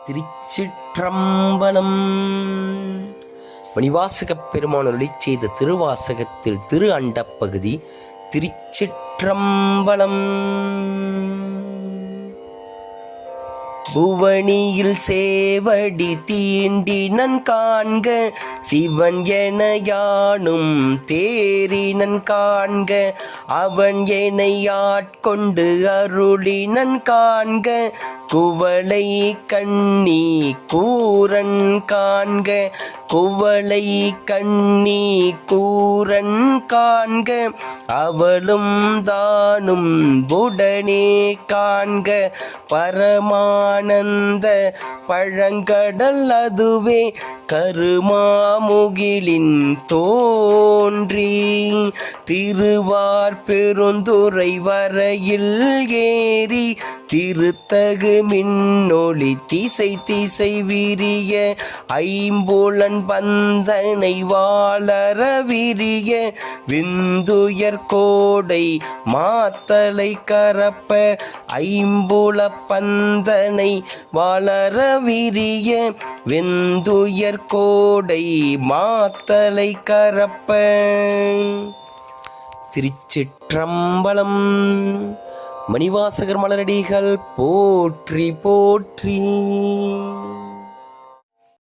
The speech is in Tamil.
திருச்சிற்றம்பலம். மணிவாசகப் பெருமான் அருளிச் செய்த திருவாசகத்தில் திரு அண்டப்பகுதி திருச்சிற்றம்பலம். புவனியில் சேவடி தீண்டினன் காண்க, சிவன் என யானும் தேரினன் காண்க, அவன் என்னை ஆட்கொண்டு அருளினன் காண்க, குவளை கண்ணி கூரன் காண்க, குவளை கண்ணி கூரன் காண்க, அவளும் தானும் உடனே காண்க, பரமானந்த பழங்கடல் அதுவே கருமாமுகிலின் தோன்றி, திருவார் பெருந்துறை வரையில் ஏறி, திருத்தகு மின்னொளி திசை திசை விரிய, ஐம்புலன் பந்தனை வாளர விரிய, விந்துயர் கோடை மாத்தலை கரப்ப, ஐம்புல பந்தனை வாளர விரிய, வெந்துயர் கோடை மாத்தலை கரப்ப. திருச்சிற்றம்பலம். மணிவாசகர் மலரடிகள் போற்றி போற்றி.